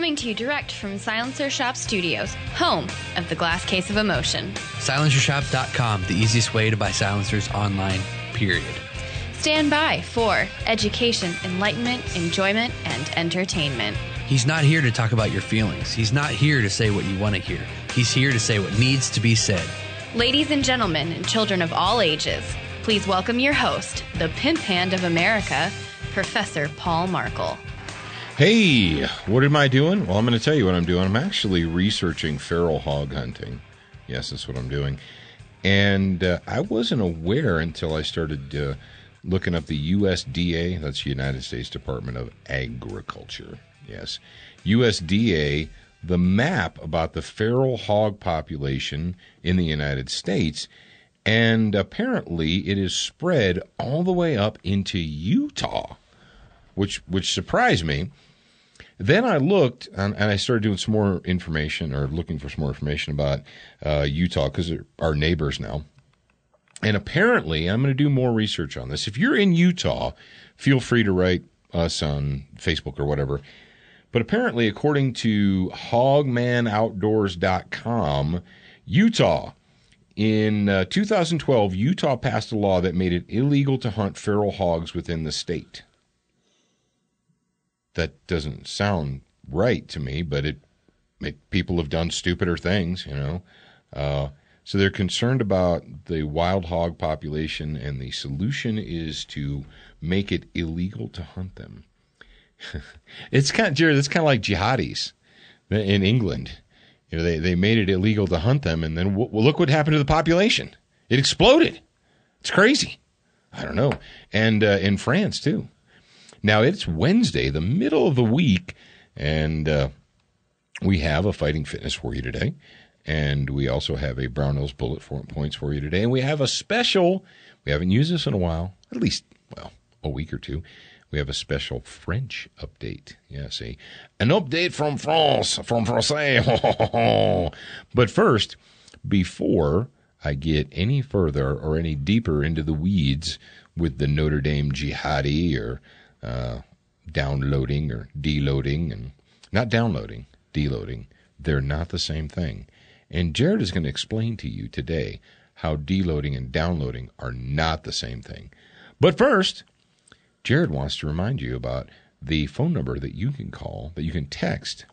Coming to you direct from Silencer Shop Studios, home of the Glass Case of Emotion. SilencerShop.com, the easiest way to buy silencers online, period. Stand by for education, enlightenment, enjoyment, and entertainment. He's not here to talk about your feelings. He's not here to say what you want to hear. He's here to say what needs to be said. Ladies and gentlemen, and children of all ages, please welcome your host, the pimp hand of America, Professor Paul Markle. Hey, what am I doing? Well, I'm going to tell you what I'm doing. I'm actually researching feral hog hunting. Yes, that's what I'm doing. And I wasn't aware until I started looking up the USDA. That's the United States Department of Agriculture. Yes, USDA, the map about the feral hog population in the United States. And apparently it is spread all the way up into Utah, which surprised me. Then I looked, and I started doing some more information, or looking for some more information about Utah, because they're our neighbors now. And apparently, I'm going to do more research on this. If you're in Utah, feel free to write us on Facebook or whatever. But apparently, according to hogmanoutdoors.com, Utah, in 2012, Utah passed a law that made it illegal to hunt feral hogs within the state. That doesn't sound right to me, but people have done stupider things, you know. So they're concerned about the wild hog population, and the solution is to make it illegal to hunt them. It's kind of, Jarrad, it's kind of like jihadis in England. You know, they made it illegal to hunt them, and then look what happened to the population. It exploded. It's crazy. I don't know. And in France, too. Now, it's Wednesday, the middle of the week, and we have a Fighting Fitness for you today, and we also have a Brownell's Bullet Points for you today, and we have a special, we haven't used this in a while, at least, well, a week or two. We have a special French update. Yes, an update from France, from Francais. But first, before I get any further or any deeper into the weeds with the Notre Dame Jihadi, or downloading or deloading, and not downloading, deloading. They're not the same thing. And Jarrad is going to explain to you today how deloading and downloading are not the same thing. But first, Jarrad wants to remind you about the phone number that you can call, that you can text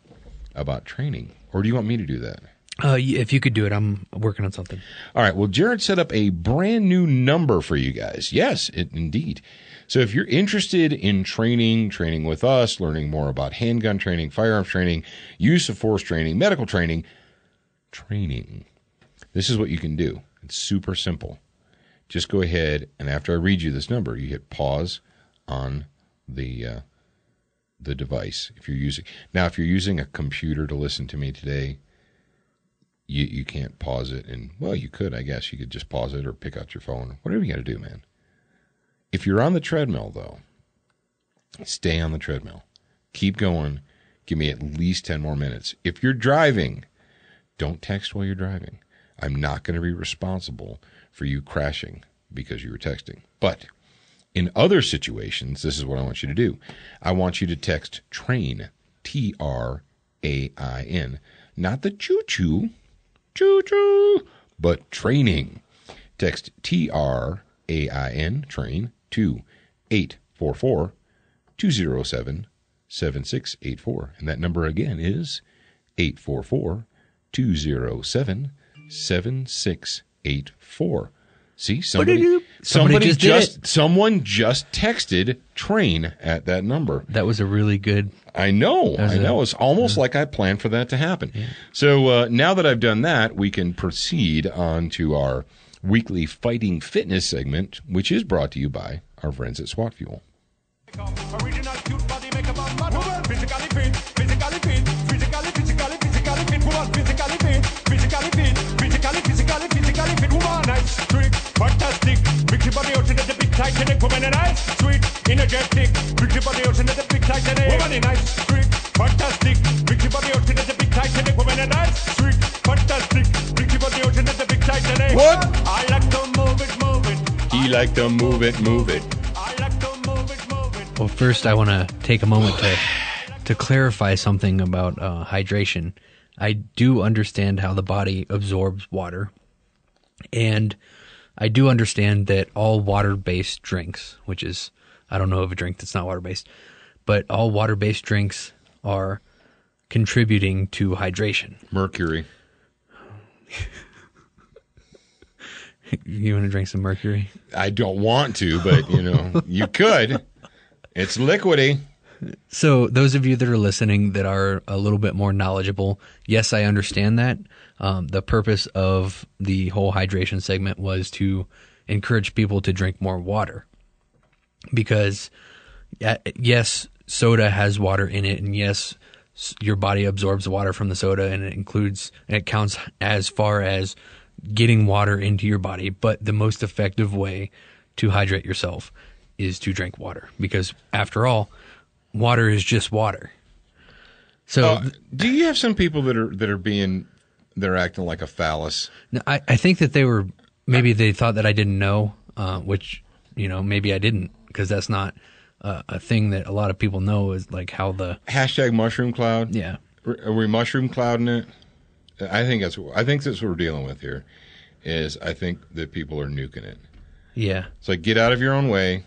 about training. Or do you want me to do that? If you could do it, I'm working on something. All right. Well, Jarrad set up a brand new number for you guys. Yes, indeed. So if you're interested in training with us, learning more about handgun training, firearms training, use of force training, medical training, this is what you can do. It's super simple. Just go ahead, and after I read you this number, you hit pause on the device. If you're using a computer to listen to me today, you can't pause it. And, well, you could, I guess. You could just pause it or pick out your phone. Whatever you got to do, man. If you're on the treadmill, though, stay on the treadmill. Keep going. Give me at least 10 more minutes. If you're driving, don't text while you're driving. I'm not going to be responsible for you crashing because you were texting. But in other situations, this is what I want you to do. I want you to text TRAIN, TRAIN, not the choo-choo, but training. Text TRAIN, train, to 844-207-7684. And that number again is 844-207-7684. See, someone just texted train at that number. That was a really good. I know. It's almost like I planned for that to happen. Yeah. So now that I've done that, we can proceed on to our weekly Fighting Fitness segment, which is brought to you by our friends at SWAT Fuel. Original cute body make a man mad. Woman physically fit, physically fit, physically fit, woman physically fit, physically fit, woman nice, sweet, fantastic, big body ocean at the big Titanic, woman nice, sweet, energetic, big body ocean at the big Titanic, woman nice, sweet, fantastic, big body ocean at the big Titanic, woman nice, sweet, fantastic, big body ocean at the big Titanic. What? I like to move it. He like to move it. I like to move it. Well, first I want to take a moment to to clarify something about hydration, I do understand how the body absorbs water, and I do understand that all water-based drinks, which is, I don't know of a drink that's not water-based, but all water-based drinks are contributing to hydration. Mercury. You want to drink some mercury? I don't want to, but, you could. It's liquidy. So those of you that are listening that are a little bit more knowledgeable, yes, I understand that. The purpose of the whole hydration segment was to encourage people to drink more water. Because, yes, soda has water in it, and yes, your body absorbs water from the soda, and it counts as far as getting water into your body. But the most effective way to hydrate yourself is to drink water, because after all, water is just water. So, do you have some people that are acting like a phallus? No, I think that maybe they thought that I didn't know, which maybe I didn't, because that's not a thing that a lot of people know, is like how the hashtag mushroom cloud. Yeah, are we mushroom clouding it? I think that's what we're dealing with here. I think that people are nuking it. Yeah, it's like, get out of your own way,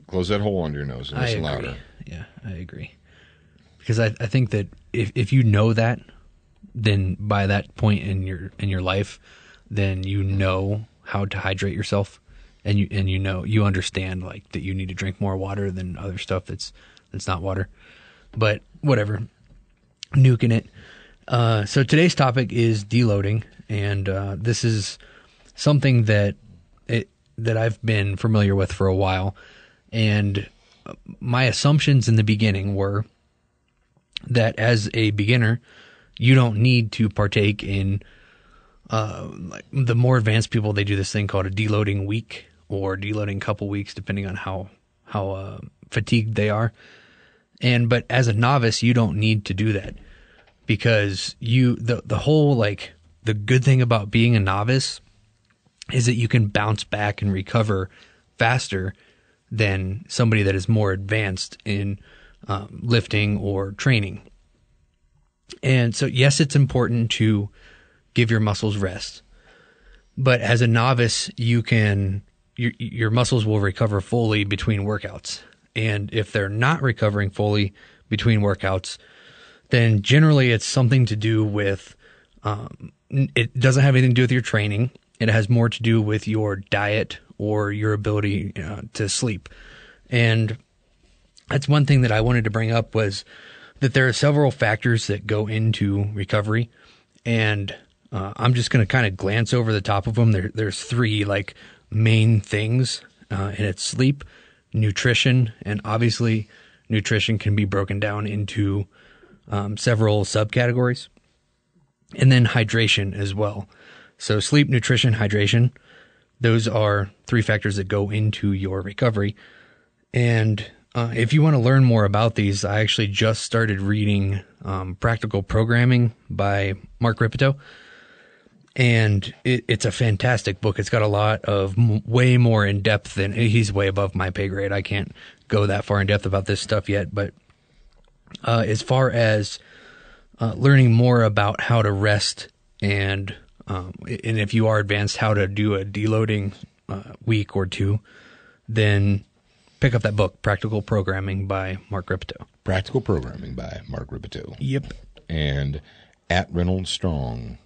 close that hole under your nose, and listen louder. Yeah, I agree. Because I think that if you know that, then by that point in your life, then you know how to hydrate yourself, and you understand like that you need to drink more water than other stuff that's not water. But whatever, nuking it. So today's topic is deloading, and this is something that I've been familiar with for a while, and my assumptions in the beginning were that as a beginner, you don't need to partake in like the more advanced people. They do this thing called a deloading week or deloading couple weeks, depending on how fatigued they are. But as a novice, you don't need to do that, because the whole, like, the good thing about being a novice is that you can bounce back and recover faster than somebody that is more advanced in lifting or training. And so, yes, it's important to give your muscles rest, but as a novice, your muscles will recover fully between workouts. And if they're not recovering fully between workouts, then generally it's something to do with, it doesn't have anything to do with your training. It has more to do with your diet or your ability to sleep. And that's one thing that I wanted to bring up, was that there are several factors that go into recovery. And I'm just going to kind of glance over the top of them. There's three like main things, and it's sleep, nutrition, and obviously nutrition can be broken down into several subcategories, and then hydration as well. So sleep, nutrition, hydration, those are three factors that go into your recovery. And if you want to learn more about these, I actually just started reading Practical Programming by Mark Ripito. And it's a fantastic book. It's got a lot of way more in depth than, he's way above my pay grade. I can't go that far in depth about this stuff yet. But as far as learning more about how to rest and if you are advanced, how to do a deloading week or two, then pick up that book, Practical Programming by Mark Ripito. Practical Programming by Mark Ripito. Yep. And at ReynoldsStrong.com/#.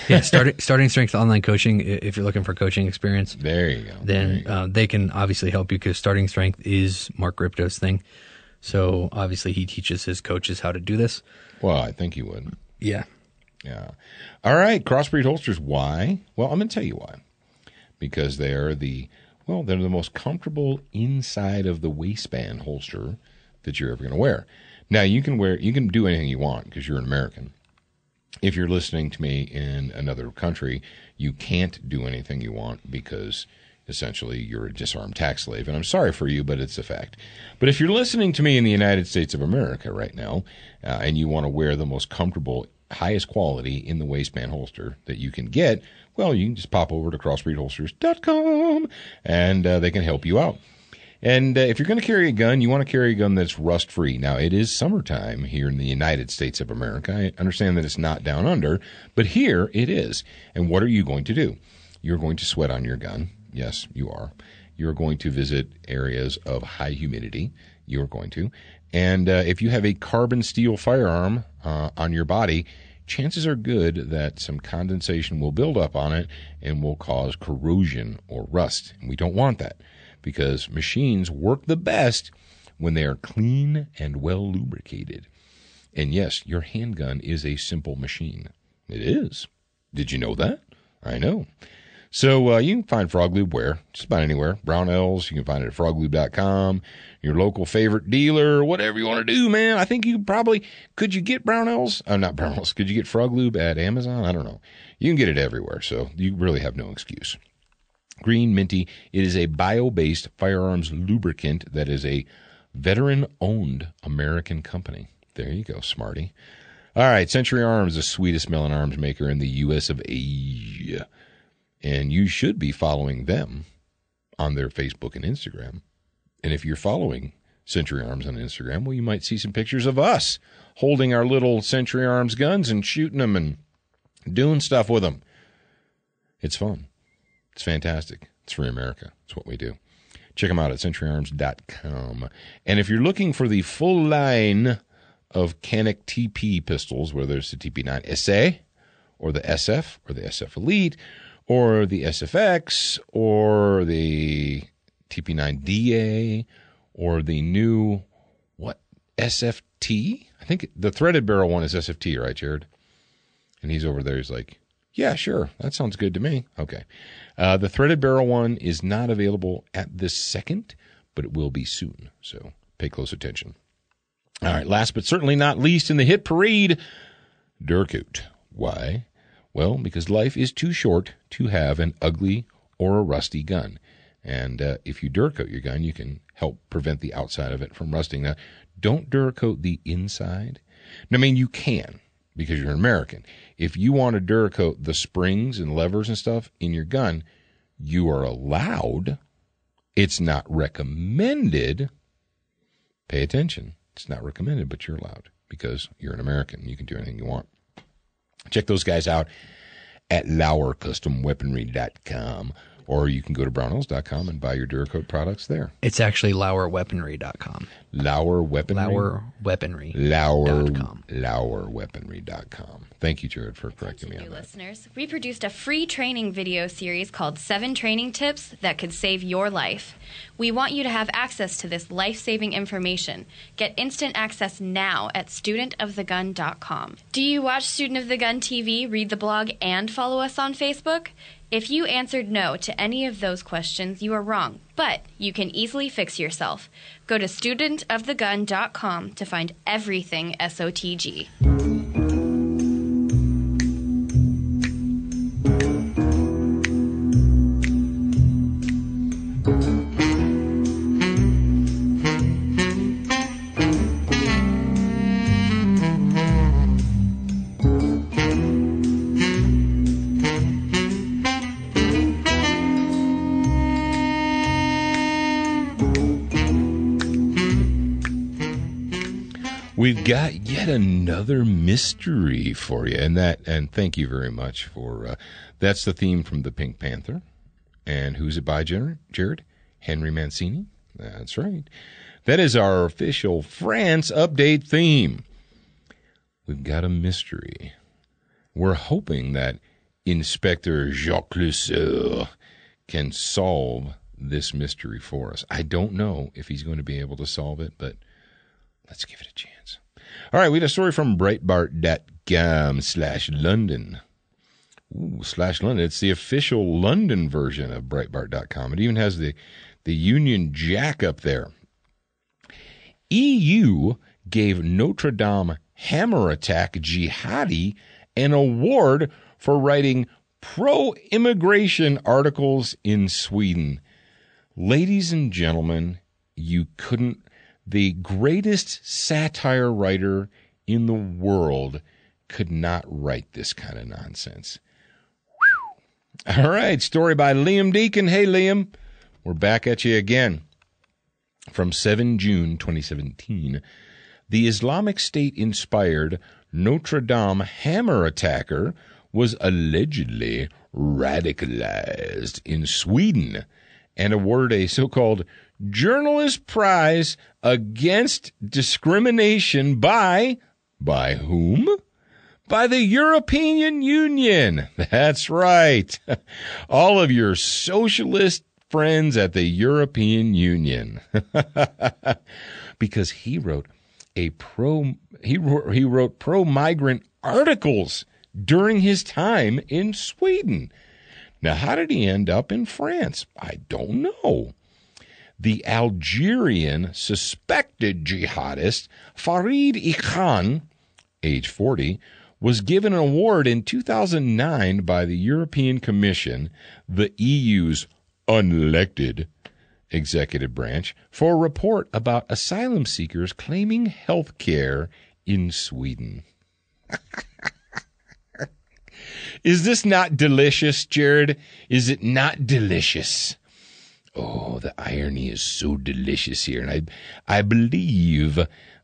Yeah, starting strength online coaching. If you're looking for coaching experience, there you go. Then they can obviously help you, because starting strength is Mark Ripito's thing. So obviously he teaches his coaches how to do this. Well, I think he would. Yeah. Yeah. All right. Crossbreed holsters. Why? Well, I'm going to tell you why. Because they're the most comfortable inside of the waistband holster that you're ever going to wear. Now, you can do anything you want because you're an American. If you're listening to me in another country, you can't do anything you want, because essentially you're a disarmed tax slave. And I'm sorry for you, but it's a fact. But if you're listening to me in the United States of America right now, and you want to wear the most comfortable highest quality in the waistband holster that you can get, well, you can just pop over to crossbreedholsters.com and they can help you out. And if you're going to carry a gun, you want to carry a gun that's rust-free. Now, it is summertime here in the United States of America. I understand that it's not down under, but here it is. And what are you going to do? You're going to sweat on your gun. Yes, you are. You're going to visit areas of high humidity. You're going to. And if you have a carbon steel firearm on your body, chances are good that some condensation will build up on it and will cause corrosion or rust. And we don't want that, because machines work the best when they are clean and well lubricated. And yes, your handgun is a simple machine. It is. Did you know that? I know. So you can find Frog Lube where? Just about anywhere. Brownell's, you can find it at froglube.com, your local favorite dealer, whatever you want to do, man. I think you probably, could you get Brownell's? Not Brownell's. Could you get Frog Lube at Amazon? I don't know. You can get it everywhere, so you really have no excuse. Green Minty, it is a bio-based firearms lubricant that is a veteran-owned American company. There you go, smarty. All right, Century Arms, the sweetest smelling arms maker in the U.S. of A. And you should be following them on their Facebook and Instagram. And if you're following Century Arms on Instagram, well, you might see some pictures of us holding our little Century Arms guns and shooting them and doing stuff with them. It's fun. It's fantastic. It's free America. It's what we do. Check them out at centuryarms.com. And if you're looking for the full line of Canik TP pistols, whether it's the TP9 SA or the SF or the SF Elite or the SFX or the TP9DA or the new, SFT? I think the threaded barrel one is SFT, right, Jarrad? And he's over there. He's like, yeah, sure. That sounds good to me. Okay. The threaded barrel one is not available at this second, but it will be soon. So pay close attention. All right. Last but certainly not least in the hit parade, Durkoot. Why? Well, because life is too short to have an ugly or a rusty gun. And if you Durkoat your gun, you can help prevent the outside of it from rusting. Now, don't Durkoat the inside. I mean, you can, because you're an American. If you want to Durkoat the springs and levers and stuff in your gun, you are allowed. It's not recommended. Pay attention. It's not recommended, but you're allowed because you're an American. You can do anything you want. Check those guys out at LauerCustomWeaponry.com, or you can go to Brownells.com and buy your Durkoat products there. It's actually LauerWeaponry.com. Lauer Weaponry? LauerWeaponry.com. LauerWeaponry.com. Thank you, Jarrad, for correcting me on that. Listeners, we produced a free training video series called 7 Training Tips That Could Save Your Life. We want you to have access to this life-saving information. Get instant access now at studentofthegun.com. Do you watch Student of the Gun TV, read the blog, and follow us on Facebook? If you answered no to any of those questions, you are wrong, but you can easily fix yourself. Go to studentofthegun.com to find everything SOTG. We've got yet another mystery for you, and thank you very much for that's the theme from the Pink Panther. And who's it by, Jarrad? Henry Mancini? That's right. That is our official France update theme. We've got a mystery. We're hoping that Inspector Jacques Lesueur can solve this mystery for us. I don't know if he's going to be able to solve it, but let's give it a chance. All right, we had a story from Breitbart.com/London. Ooh, /London. It's the official London version of Breitbart.com. It even has the Union Jack up there. EU gave Notre Dame hammer attack jihadi an award for writing pro-immigration articles in Sweden. Ladies and gentlemen, you couldn't. The greatest satire writer in the world could not write this kind of nonsense. Whew. All right, story by Liam Deacon. Hey, Liam, we're back at you again. From 7 June 2017, the Islamic State-inspired Notre Dame hammer attacker was allegedly radicalized in Sweden and awarded a so-called Journalist Prize Against Discrimination by whom? By the European Union. That's right. All of your socialist friends at the European Union. Because he wrote pro-migrant articles during his time in Sweden. Now, how did he end up in France? I don't know. The Algerian suspected jihadist Farid Ikhan, age 40, was given an award in 2009 by the European Commission, the EU's unelected executive branch, for a report about asylum seekers claiming health care in Sweden. Is this not delicious, Jarrad? Is it not delicious? Oh, the irony is so delicious here. And I believe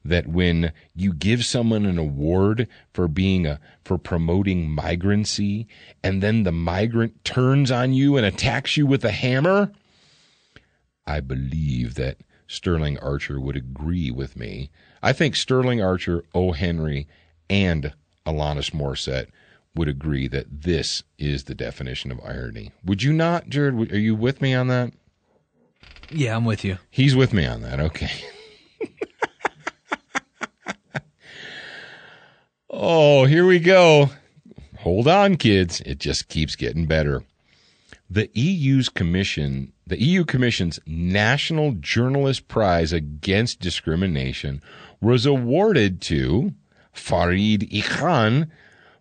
that when you give someone an award for for promoting migrancy, and then the migrant turns on you and attacks you with a hammer, I believe that Sterling Archer would agree with me. I think Sterling Archer, O. Henry, and Alanis Morissette would agree that this is the definition of irony. Would you not, Jarrad? Are you with me on that? Yeah, I'm with you. He's with me on that. Okay. Oh, here we go. Hold on, kids. It just keeps getting better. The EU Commission's National Journalist Prize Against Discrimination was awarded to Farid Ikhan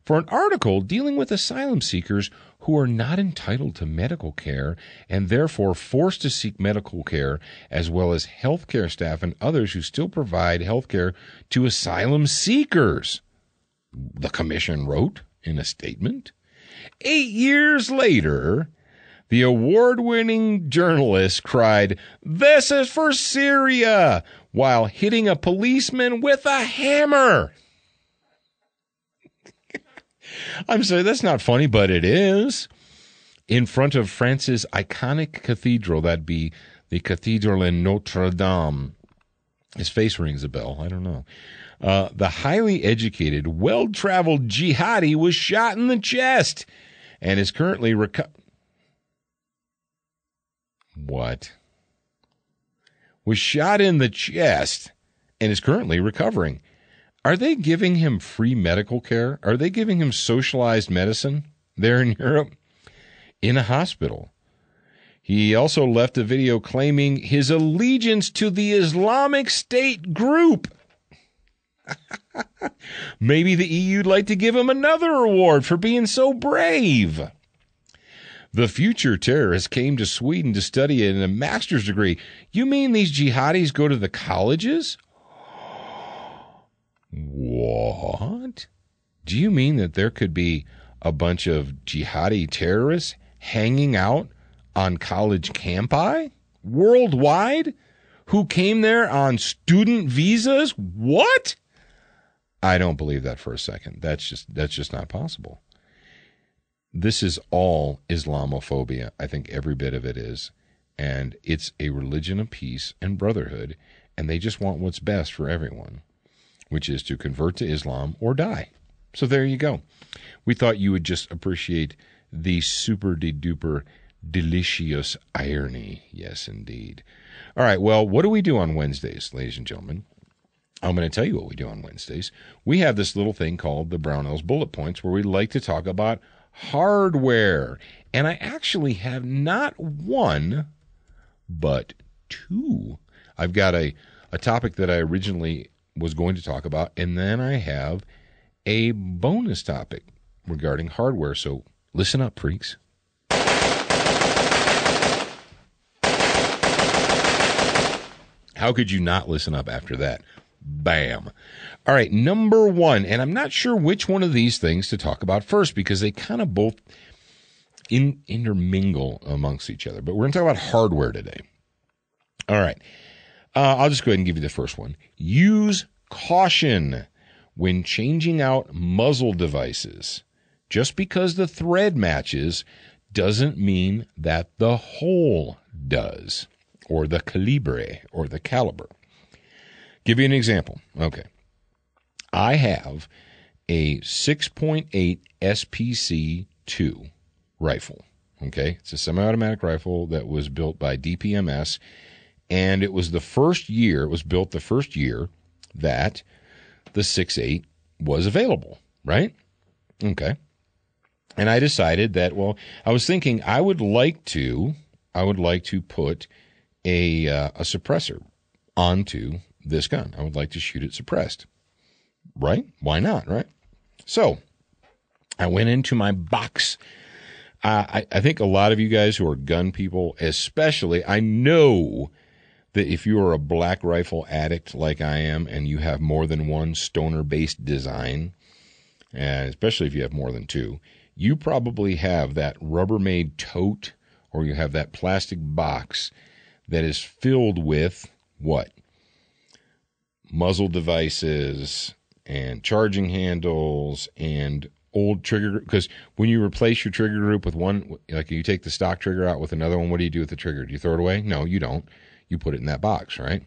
for an article dealing with asylum seekers who are not entitled to medical care and therefore forced to seek medical care, as well as healthcare staff and others who still provide healthcare to asylum seekers, the commission wrote in a statement. 8 years later, the award-winning journalist cried, "This is for Syria," while hitting a policeman with a hammer. I'm sorry, that's not funny, but it is. In front of France's iconic cathedral, that'd be the cathedral in Notre Dame. His face rings a bell. I don't know. The highly educated, well-traveled Jihadi was shot in the chest and is currently What? Was shot in the chest and is currently recovering. Are they giving him free medical care? Are they giving him socialized medicine there in Europe? In a hospital. He also left a video claiming his allegiance to the Islamic State group. Maybe the EU'd like to give him another award for being so brave. The future terrorist came to Sweden to study in a master's degree. You mean these jihadis go to the colleges? What? Do you mean that there could be a bunch of jihadi terrorists hanging out on college campi worldwide who came there on student visas? What? I don't believe that for a second. That's just not possible. This is all Islamophobia. I think every bit of it is. And it's a religion of peace and brotherhood, and they just want what's best for everyone, which is to convert to Islam or die. So there you go. We thought you would just appreciate the super-de-duper delicious irony. Yes, indeed. All right, well, what do we do on Wednesdays, ladies and gentlemen? I'm going to tell you what we do on Wednesdays. We have this little thing called the Brownell's Bullet Points, where we like to talk about hardware. And I actually have not one, but two. I've got a topic that I originally was going to talk about, and then I have a bonus topic regarding hardware. So listen up, freaks. How could you not listen up after that? Bam. All right, number one, and I'm not sure which one of these things to talk about first because they kind of both intermingle amongst each other. But we're going to talk about hardware today. All right. I'll just go ahead and give you the first one. Use caution when changing out muzzle devices. Just because the thread matches doesn't mean that the hole does, or the calibre, or the caliber. Give you an example. Okay. I have a 6.8 SPC-2 rifle. Okay. It's a semi-automatic rifle that was built by DPMS, and it was built the first year that the 6.8 was available, right? Okay. And I decided that, well, I was thinking I would like to put a suppressor onto this gun. I would like to shoot it suppressed. Right? Why not, right? So I went into my box. I think a lot of you guys who are gun people, especially, I know that if you are a black rifle addict like I am and you have more than one stoner-based design, and especially if you have more than two, you probably have that Rubbermaid tote or you have that plastic box that is filled with what? Muzzle devices and charging handles and old trigger. Because when you replace your trigger group with one, like you take the stock trigger out with another one, what do you do with the trigger? Do you throw it away? No, you don't. You put it in that box, right?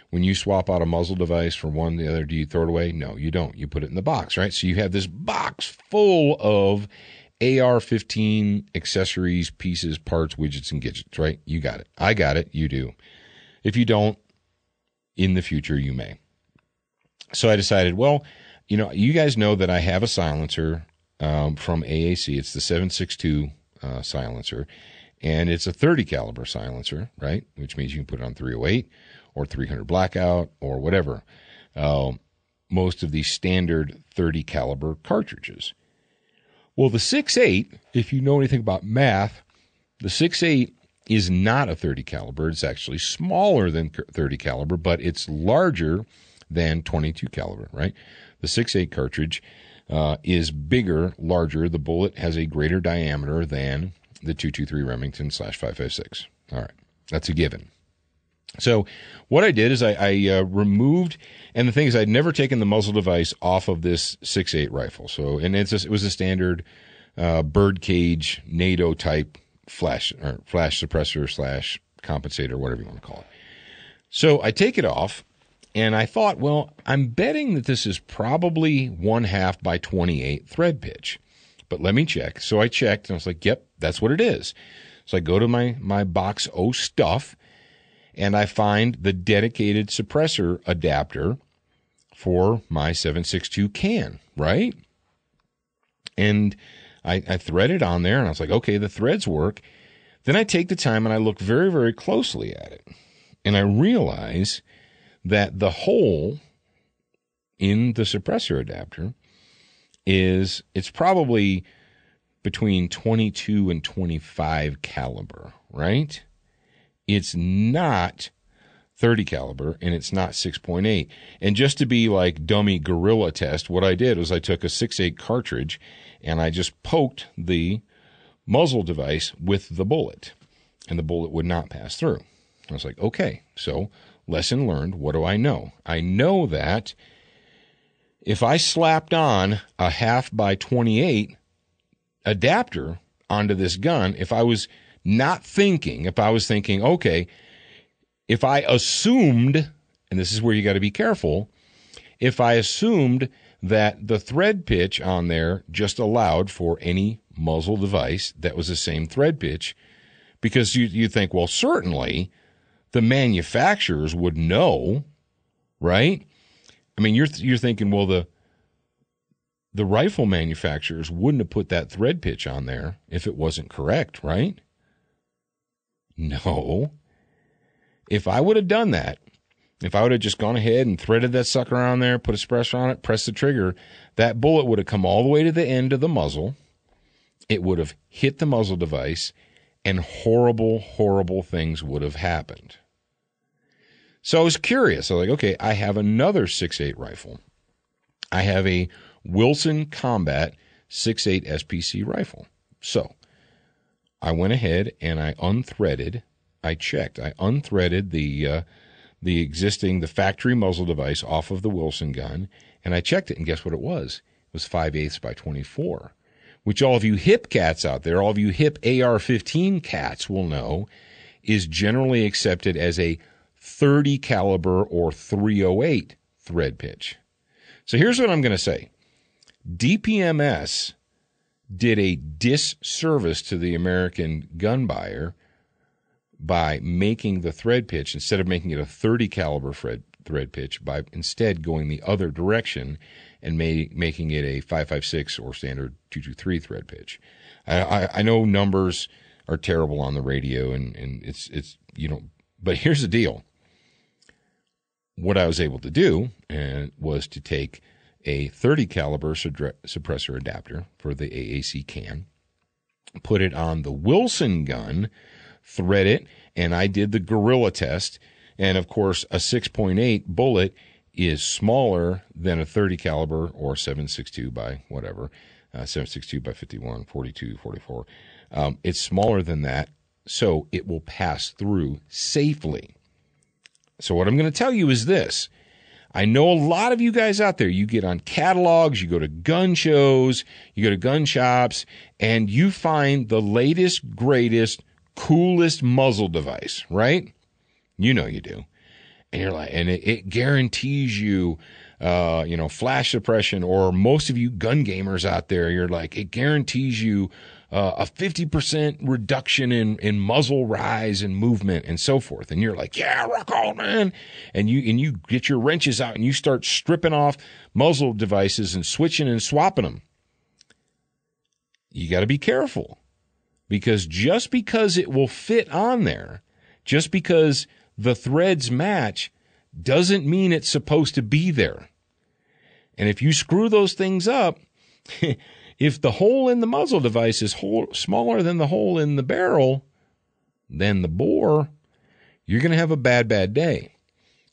When you swap out a muzzle device from one to the other, do you throw it away? No, you don't. You put it in the box, right? So you have this box full of AR-15 accessories, pieces, parts, widgets, and gadgets, right? You got it. I got it. You do. If you don't, in the future, you may. So I decided, well, you guys know that I have a silencer from AAC. It's the 7.62 silencer, and it's a 30 caliber silencer, right? Which means you can put it on 308 or 300 blackout or whatever. Most of the standard 30 caliber cartridges. Well, the 6.8, if you know anything about math, the 6.8 is not a 30 caliber. It's actually smaller than 30 caliber, but it's larger than 22 caliber, right? The 6.8 cartridge is bigger, larger. The bullet has a greater diameter than the 223 Remington /5.56. All right, that's a given. So what I did is I removed, and the thing is I'd never taken the muzzle device off of this 6.8 rifle. So, and it was a standard birdcage NATO type flash suppressor / compensator, whatever you want to call it. So I take it off, and I thought, well, I'm betting that this is probably 1/2 by 28 thread pitch. But let me check. So I checked, and I was like, yep, that's what it is. So I go to my box O stuff, and I find the dedicated suppressor adapter for my 7.62 can, right? And I thread it on there, and I was like, okay, the threads work. Then I take the time, and I look very, very closely at it. And I realize that the hole in the suppressor adapter it's probably between 22 and 25 caliber, right? It's not 30 caliber, and it's not 6.8. And just to be like dummy gorilla test, what I did was I took a 6.8 cartridge, and I just poked the muzzle device with the bullet, and the bullet would not pass through. I was like, okay, so lesson learned. What do I know? I know that if I slapped on a 1/2 by 28 adapter onto this gun, if I was thinking, okay, if I assumed, and this is where you got to be careful, if I assumed that the thread pitch on there just allowed for any muzzle device that was the same thread pitch, because you think, well, certainly the manufacturers would know, right? I mean, you're thinking, well, the rifle manufacturers wouldn't have put that thread pitch on there if it wasn't correct, right? No. If I would have done that, if I would have just gone ahead and threaded that sucker on there, put a suppressor on it, pressed the trigger, that bullet would have come all the way to the end of the muzzle. It would have hit the muzzle device, and horrible, horrible things would have happened. So I was curious. I was like, okay, I have another 6.8 rifle. I have a Wilson Combat 6.8 SPC rifle. So I went ahead and I unthreaded. I unthreaded the factory muzzle device off of the Wilson gun, and I checked it, and guess what it was? It was 5/8 by 24, which all of you hip cats out there, all of you hip AR-15 cats will know is generally accepted as a 30 caliber or 308 thread pitch. So here's what I'm going to say. DPMS did a disservice to the American gun buyer by making the thread pitch, instead of making it a 30 caliber thread pitch, by instead going the other direction and making it a 5.56 or standard 223 thread pitch. I know numbers are terrible on the radio, and it's but here's the deal. What I was able to do was to take a 30 caliber suppressor adapter for the AAC can, put it on the Wilson gun, thread it, and I did the gorilla test. And of course, a 6.8 bullet is smaller than a 30 caliber or 7.62 by whatever, 7.62 by 51, 42, 44. It's smaller than that, so it will pass through safely. So what I'm going to tell you is this. I know a lot of you guys out there, you get on catalogs, you go to gun shows, you go to gun shops, and you find the latest, greatest, coolest muzzle device, right? You know you do. And you're like, and it guarantees you, flash suppression, or most of you gun gamers out there, you're like, it guarantees you a 50% reduction in muzzle rise and movement and so forth. And you're like, yeah, rock on, man. And you get your wrenches out and you start stripping off muzzle devices and switching and swapping them. You got to be careful, because just because it will fit on there, just because the threads match, doesn't mean it's supposed to be there. And if you screw those things up, if the hole in the muzzle device is smaller than the hole in the barrel, than the bore, you're going to have a bad day.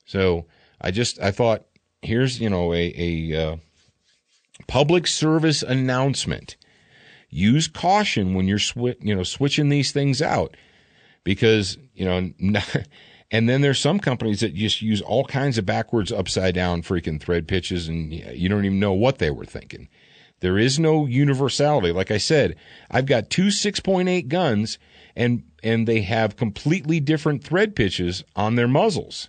So I thought, here's, a public service announcement. Use caution when you're switching these things out, because, and then there's some companies that just use all kinds of backwards, upside down freaking thread pitches, and you don't even know what they were thinking. There is no universality. Like I said, I've got two 6.8 guns, and they have completely different thread pitches on their muzzles.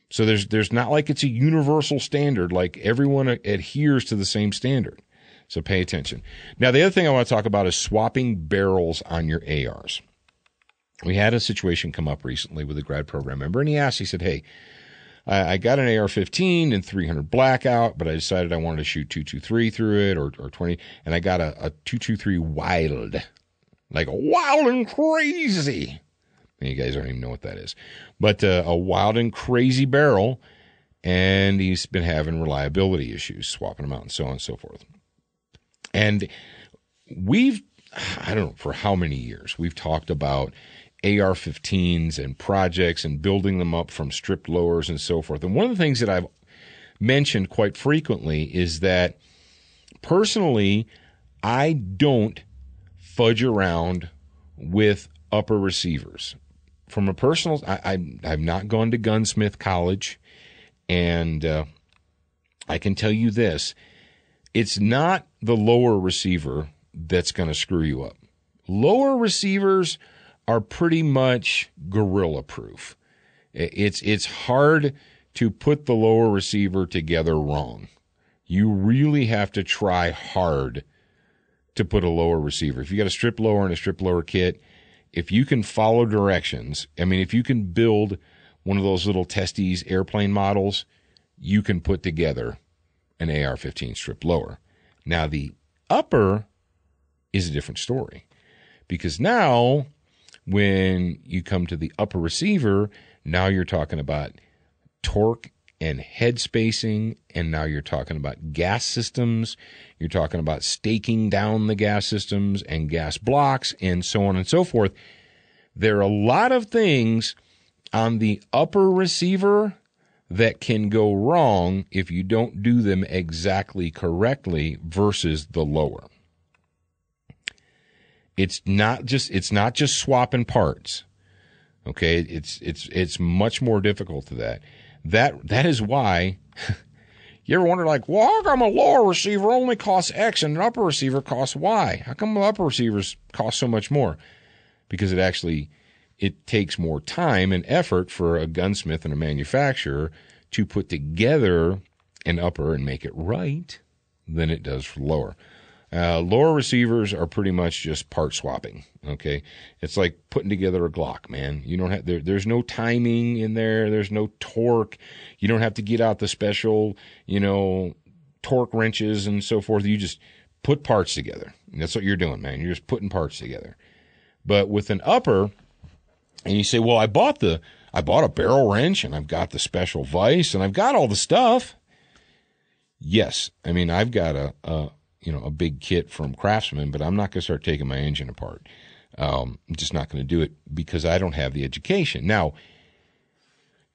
So there's not like it's a universal standard, like everyone adheres to the same standard. So pay attention. Now, the other thing I want to talk about is swapping barrels on your ARs. We had a situation come up recently with a grad program member, and he said, hey, I got an AR-15 and 300 blackout, but I decided I wanted to shoot 223 through it, or 20, and I got a 223 wild, like wild and crazy. And you guys don't even know what that is. But a wild and crazy barrel, and he's been having reliability issues, swapping them out and so on and so forth. And I don't know for how many years, we've talked about AR-15s and projects and building them up from stripped lowers and so forth. And one of the things that I've mentioned quite frequently is that personally, I don't fudge around with upper receivers. From a personal, I've not gone to gunsmith college, and I can tell you this, it's not the lower receiver that's going to screw you up. Lower receivers are pretty much gorilla proof. It's hard to put the lower receiver together wrong. You really have to try hard to put a lower receiver. If you got a strip lower and a strip lower kit, if you can follow directions, if you can build one of those little testes airplane models, you can put together an AR-15 strip lower. Now, the upper is a different story, because now when you come to the upper receiver, now you're talking about torque and head spacing, and now you're talking about gas systems. You're talking about staking down the gas systems and gas blocks and so on and so forth. There are a lot of things on the upper receiver that can go wrong if you don't do them exactly correctly versus the lower. It's not just swapping parts. Okay, it's much more difficult to that. That is why you ever wonder, like, well, how come a lower receiver only costs X and an upper receiver costs Y? How come the upper receivers cost so much more? Because it takes more time and effort for a gunsmith and a manufacturer to put together an upper and make it right than it does for lower. Lower receivers are pretty much just part swapping. Okay, it's like putting together a Glock, man. You don't have there's no timing in there. There's no torque. You don't have to get out the special, torque wrenches and so forth. You just put parts together. And that's what you're doing, man. You're just putting parts together. But with an upper, and you say, well, I bought a barrel wrench and I've got the special vise and I've got all the stuff. Yes, I mean I've got a big kit from Craftsman, but I'm not going to start taking my engine apart. I'm just not going to do it because I don't have the education. Now,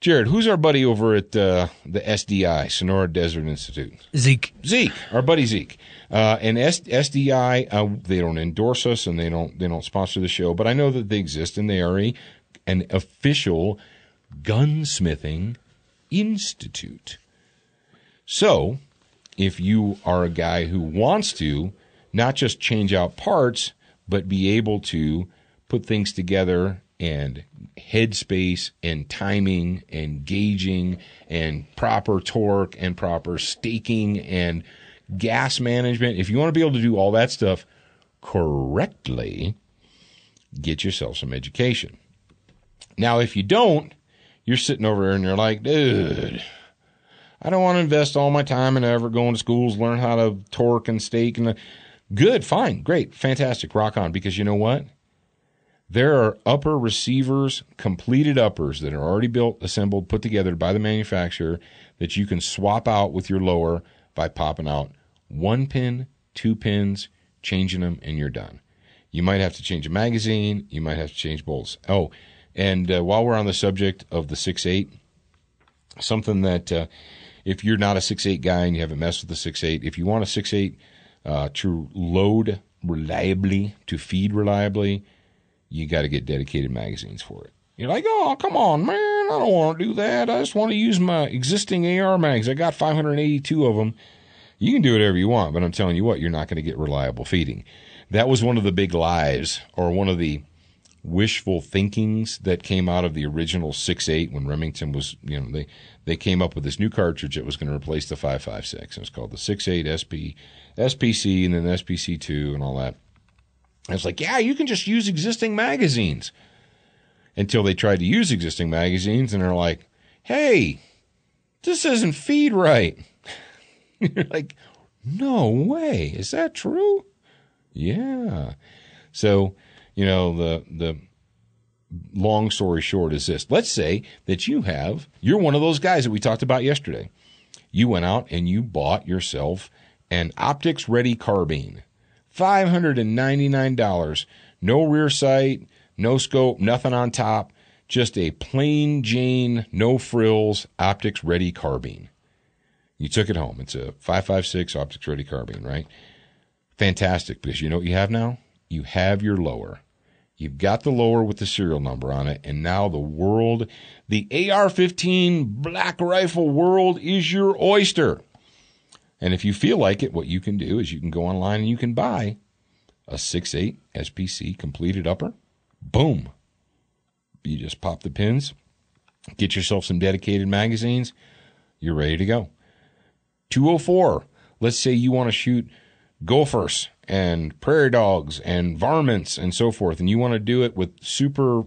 Jarrad, who's our buddy over at the SDI, Sonora Desert Institute? Zeke, our buddy Zeke. And SDI, they don't endorse us and they don't sponsor the show, but I know that they exist and they are an official gunsmithing institute. So, if you are a guy who wants to not just change out parts, but be able to put things together and headspace and timing and gauging and proper torque and proper staking and gas management, if you want to be able to do all that stuff correctly, get yourself some education. Now, if you don't, you're sitting over there and you're like, dude, I don't want to invest all my time and effort going to schools, learn how to torque and stake. Good, fine, great, fantastic, rock on. Because you know what? There are upper receivers, completed uppers that are already built, assembled, put together by the manufacturer that you can swap out with your lower by popping out 1 pin, 2 pins, changing them, and you're done. You might have to change a magazine. You might have to change bolts. Oh, and while we're on the subject of the 6.8, something that if you're not a 6.8 guy and you haven't messed with the 6.8, if you want a 6.8 to load reliably, to feed reliably, you got to get dedicated magazines for it. You're like, oh, come on, man, I don't want to do that. I just want to use my existing AR mags. I got 582 of them. You can do whatever you want, but I'm telling you what, you're not going to get reliable feeding. That was one of the big lies, or one of the wishful thinkings that came out of the original 6.8 when Remington was, they came up with this new cartridge that was going to replace the 5.56. It was called the 6.8 SPC, and then the SPC2 and all that. I was like, yeah, you can just use existing magazines. Until they tried to use existing magazines, and they're like, hey, this doesn't feed right. You're like, no way. Is that true? Yeah. So, the long story short is this. Let's say that you're one of those guys that we talked about yesterday. You went out and you bought yourself an optics ready carbine. $599. No rear sight, no scope, nothing on top. Just a plain Jane, no frills, optics ready carbine. You took it home. It's a 5.56 optics ready carbine, right? Fantastic, because you know what you have now? You have your lower. You've got the lower with the serial number on it, and now the AR-15 Black Rifle world is your oyster. And if you feel like it, what you can do is you can go online and you can buy a 6.8 SPC completed upper. Boom. You just pop the pins, get yourself some dedicated magazines, you're ready to go. 204, let's say you want to shoot gophers and prairie dogs and varmints and so forth, and you want to do it with super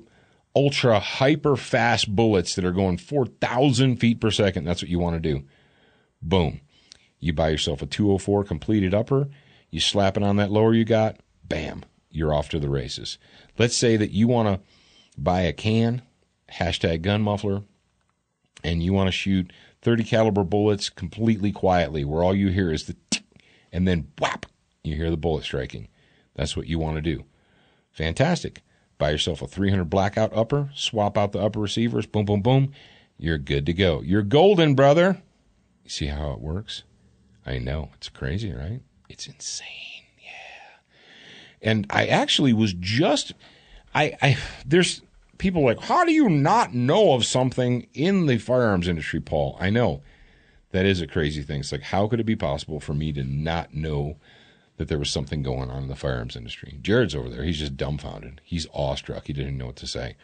ultra hyper fast bullets that are going 4,000 feet per second. That's what you want to do. Boom. You buy yourself a 204 completed upper, you slap it on that lower you got, bam, you're off to the races. Let's say that you want to buy a can, #gun muffler, and you want to shoot 30 caliber bullets completely quietly, where all you hear is the tick, and then whap, you hear the bullet striking. That's what you want to do. Fantastic. buy yourself a 300 blackout upper, swap out the upper receivers, boom, boom, boom. You're good to go. You're golden, brother. You see how it works? I know. It's crazy, right? It's insane. And I actually was just, there's people like, how do you not know of something in the firearms industry, Paul? I know. That is a crazy thing. It's like, how could it be possible for me to not know that there was something going on in the firearms industry? Jarrad's over there. He's just dumbfounded. He's awestruck. He didn't know what to say.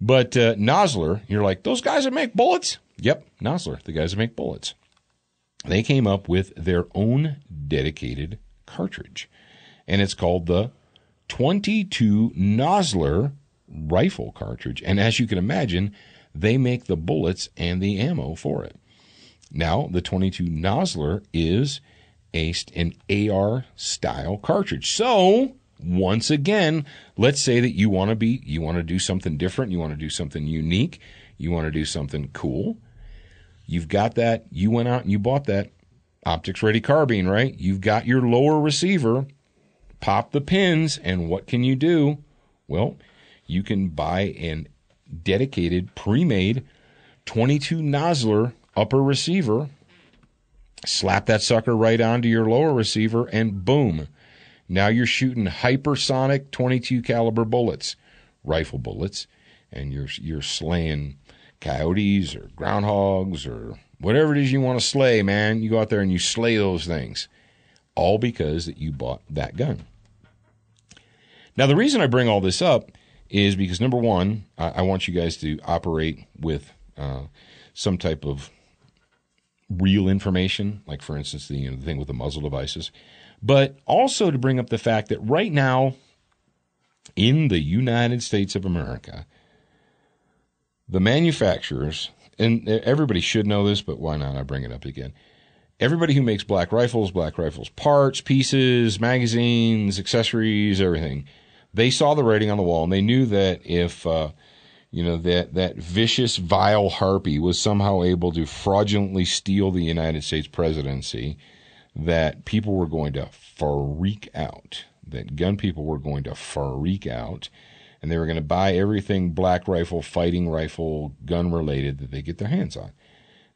But Nosler, you're like, those guys that make bullets? Yep, Nosler, the guys that make bullets. They came up with their own dedicated cartridge. And it's called the 22 Nosler rifle cartridge. And as you can imagine, they make the bullets and the ammo for it. Now, the 22 Nosler is an AR-style cartridge. So, once again, let's say that you want to do something different, you want to do something unique, you want to do something cool. You've got that, you went out and you bought that optics-ready carbine, right? You've got your lower receiver. Pop the pins, and what can you do? Well, you can buy a dedicated, pre-made 22 Nosler upper receiver, slap that sucker right onto your lower receiver, and boom. Now you're shooting hypersonic 22 caliber bullets, rifle bullets, and you're slaying coyotes or groundhogs or whatever it is you want to slay, man. You go out there and you slay those things, all because that you bought that gun. Now, the reason I bring all this up is because, number one, I want you guys to operate with some type of real information, like, for instance, the thing with the muzzle devices, but also to bring up the fact that right now in the United States of America, the manufacturers, and everybody should know this, but why not? I bring it up again. Everybody who makes black rifles parts, pieces, magazines, accessories, everything, they saw the writing on the wall, and they knew that if that vicious, vile harpy was somehow able to fraudulently steal the United States presidency, that people were going to freak out, that gun people were going to freak out, and they were going to buy everything black rifle, fighting rifle, gun-related that they get their hands on.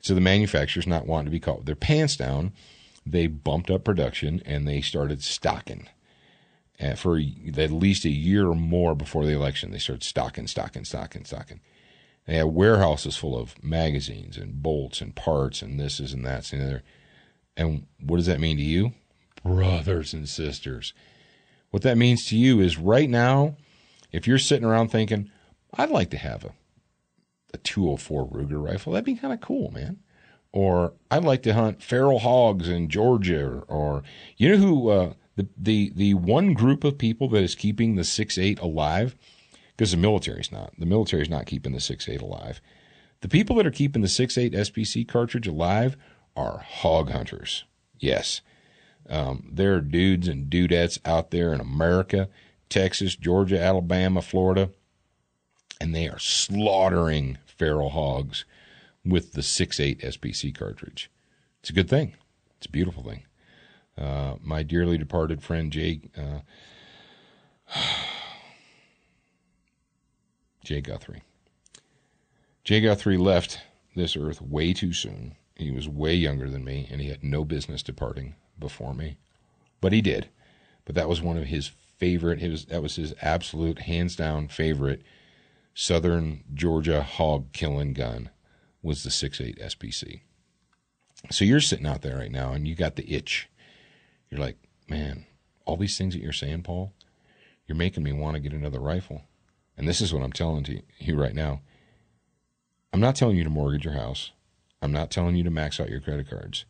So the manufacturers, not wanting to be caught with their pants down, they bumped up production and they started stocking. For at least a year or more before the election, they started stocking. They had warehouses full of magazines and bolts and parts and this and that and the other. And what does that mean to you? Brothers and sisters. What that means to you is right now, if you're sitting around thinking, I'd like to have a 204 Ruger rifle, that'd be kind of cool, man. Or I'd like to hunt feral hogs in Georgia. Or you know who the one group of people that is keeping the 6.8 alive, because the military's not. The military's not keeping the 6.8 alive. The people that are keeping the 6.8 SPC cartridge alive are hog hunters. Yes. There are dudes and dudettes out there in America, Texas, Georgia, Alabama, Florida, and they are slaughtering feral hogs with the 6.8 SPC cartridge. It's a good thing. It's a beautiful thing. My dearly departed friend Jay Guthrie. Jay Guthrie left this earth way too soon. He was way younger than me, and he had no business departing before me. But he did. But that was one of his favorite, that was his absolute, hands-down favorite Southern Georgia hog-killing gun, was the 6.8 SPC. So you're sitting out there right now, and you got the itch. You're like, man, all these things that you're saying, Paul, you're making me want to get another rifle. And this is what I'm telling to you right now. I'm not telling you to mortgage your house. I'm not telling you to max out your credit cards.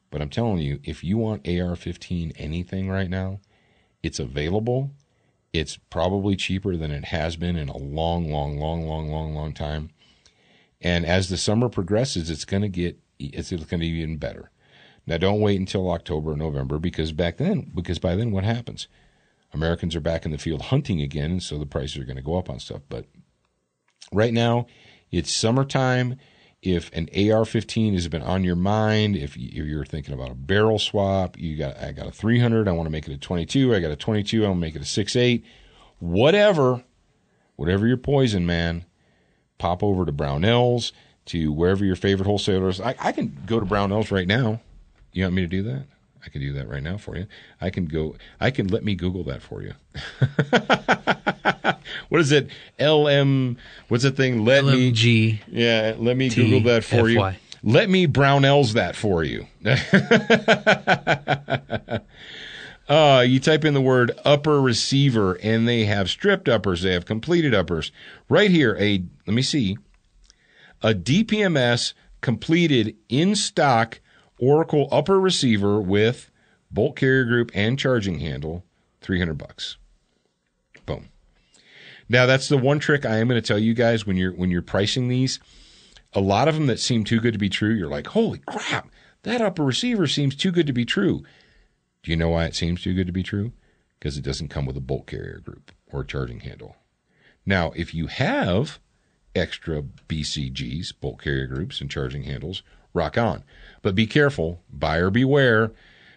But I'm telling you, if you want AR-15 anything right now, it's available. It's probably cheaper than it has been in a long time. And as the summer progresses, it's going to get even better. Now, don't wait until October or November, because by then, what happens? Americans are back in the field hunting again, and so the prices are going to go up on stuff. But right now, it's summertime. If an AR-15 has been on your mind, if you're thinking about a barrel swap, I got a 300, I want to make it a 22, I got a 22, I want to make it a 6.8, whatever your poison, man, pop over to Brownell's, to wherever your favorite wholesalers. I can go to Brownell's right now. You want me to do that? I can do that right now for you. Let me Google that for you. What is it? What's the thing? LMG. Yeah, let me Google that for you. Let me Brownell's that for you. You type in the word upper receiver, and they have stripped uppers. They have completed uppers. Right here, let me see. A DPMS completed in stock Oracle upper receiver with bolt carrier group and charging handle, $300. Boom. Now that's the one trick I am going to tell you guys when you're pricing these. A lot of them that seem too good to be true, you're like, holy crap, that upper receiver seems too good to be true. Do you know why it seems too good to be true? Because it doesn't come with a bolt carrier group or charging handle. Now, if you have extra BCGs, bolt carrier groups, and charging handles, rock on. But be careful, buyer beware,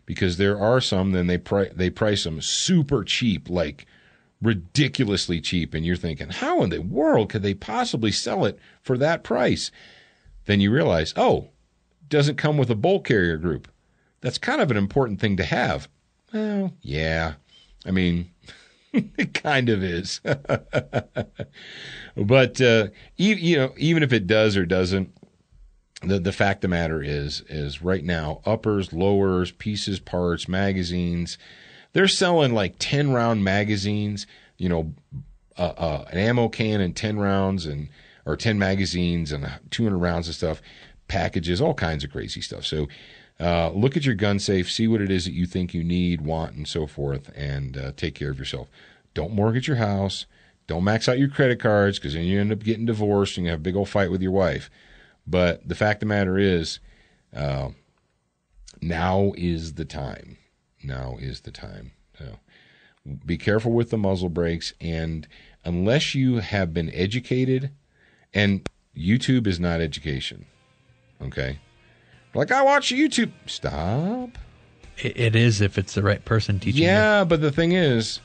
because there are some, then they price them super cheap, like ridiculously cheap, and you're thinking, how in the world could they possibly sell it for that price? Then you realize, oh, it doesn't come with a bolt carrier group. That's kind of an important thing to have. Well, yeah. I mean, it kind of is. But even if it does or doesn't, the fact of the matter is right now, uppers, lowers, pieces, parts, magazines, they're selling like 10-round magazines, an ammo can and 10 rounds or 10 magazines and 200 rounds of stuff, packages, all kinds of crazy stuff. So look at your gun safe, see what it is that you think you need, want, and so forth, and take care of yourself. Don't mortgage your house. Don't max out your credit cards, because then you end up getting divorced and you have a big old fight with your wife. But the fact of the matter is, now is the time. Now is the time. So be careful with the muzzle brakes, and unless you have been educated, and YouTube is not education, okay? Like, I watch YouTube. Stop. It is if it's the right person teaching you. Yeah, but the thing is,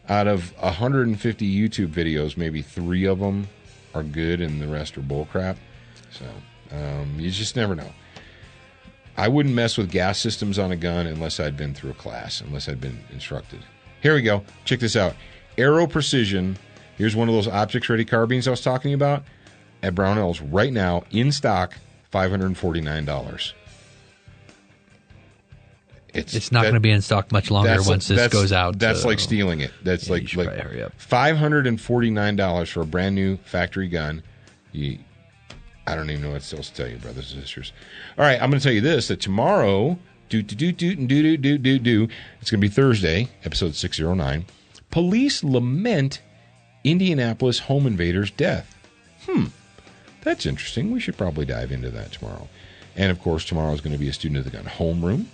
out of 150 YouTube videos, maybe 3 of them are good and the rest are bullcrap. So you just never know. I wouldn't mess with gas systems on a gun unless I'd been through a class, unless I'd been instructed. Here we go. Check this out. Aero Precision. Here's one of those optics-ready carbines I was talking about at Brownell's right now, in stock, $549. It's not going to be in stock much longer once this goes out. That's like stealing it. That's like hurry up. $549 for a brand new factory gun. I don't even know what else to tell you, brothers and sisters. All right, I'm going to tell you this: that tomorrow, it's going to be Thursday, episode 609. Police lament Indianapolis home invader's death. That's interesting. We should probably dive into that tomorrow. And of course, tomorrow is going to be a Student of the Gun homeroom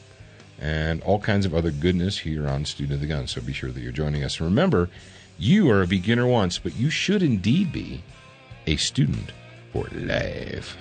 and all kinds of other goodness here on Student of the Gun. So be sure that you're joining us. And remember, you are a beginner once, but you should indeed be a student for life.